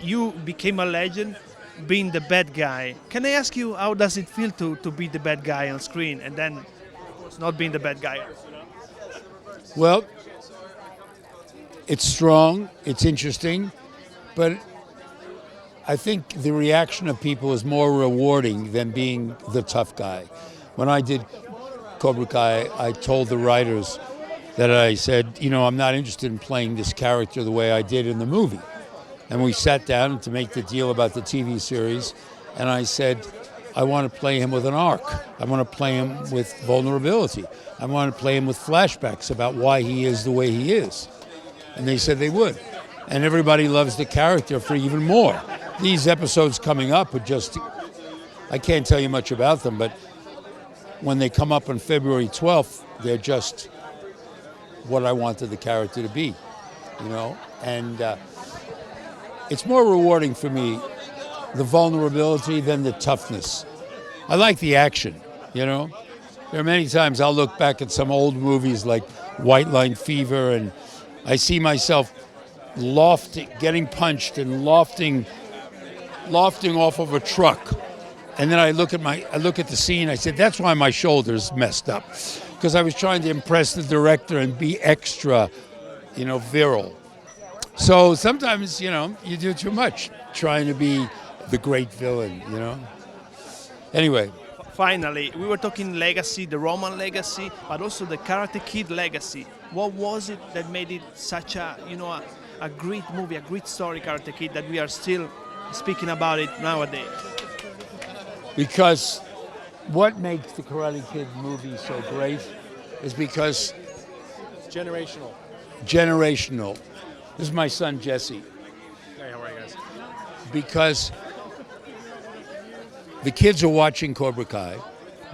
You became a legend being the bad guy. Can I ask you, how does it feel to be the bad guy on screen and then, of course, not being the bad guy? Well, it's strong, it's interesting, but I think the reaction of people is more rewarding than being the tough guy. When I did Cobra Kai, I told the writers that I said, I'm not interested in playing this character the way I did in the movie. And we sat down to make the deal about the TV series, and I said, I want to play him with an arc. I want to play him with vulnerability. I want to play him with flashbacks about why he is the way he is. And they said they would. And everybody loves the character for even more. These episodes coming up are just, I can't tell you much about them, but when they come up on February 12th, they're just what I wanted the character to be, And it's more rewarding for me, the vulnerability than the toughness. I like the action, There are many times I'll look back at some old movies like White Line Fever, and I see myself getting punched and lofting off of a truck. And then I look at the scene, I said, that's why my shoulder's messed up. Because I was trying to impress the director and be extra, virile. So sometimes, you do too much trying to be the great villain, Anyway. Finally, we were talking legacy, the Roman legacy, but also the Karate Kid legacy. What was it that made it such a great movie, a great story, Karate Kid, that we are still speaking about it nowadays? Because what makes the Karate Kid movie so great is because it's generational. This is my son, Jesse. Hey, how are you guys? Because the kids are watching Cobra Kai.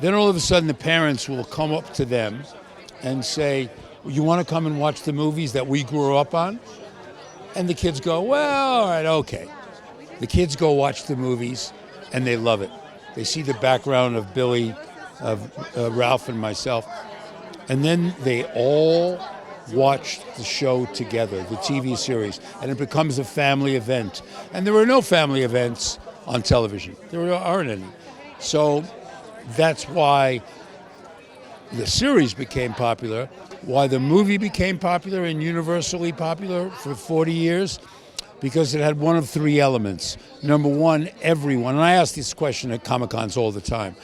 Then all of a sudden the parents will come up to them and say, you want to come and watch the movies that we grew up on? And the kids go, well, all right, okay. The kids go watch the movies and they love it. They see the background of Billy, of Ralph and myself. And then they all watch the show together, the TV series, and it becomes a family event. And there are no family events on television. There aren't any. So that's why the series became popular, why the movie became popular and universally popular for 40 years, because it had one of three elements. Number one, everyone, and I ask this question at Comic-Cons all the time.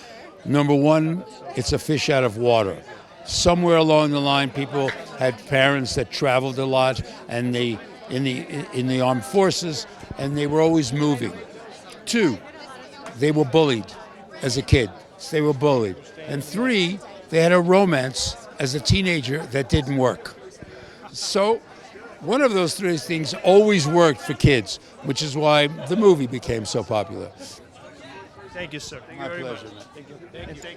Number one, it's a fish out of water. Somewhere along the line, people had parents that traveled a lot, and in the armed forces, and they were always moving. Two, they were bullied as a kid. They were bullied. And three, they had a romance as a teenager that didn't work. So one of those three things always worked for kids, which is why the movie became so popular. Thank you, sir. Thank you My very pleasure, much. man. Thank you.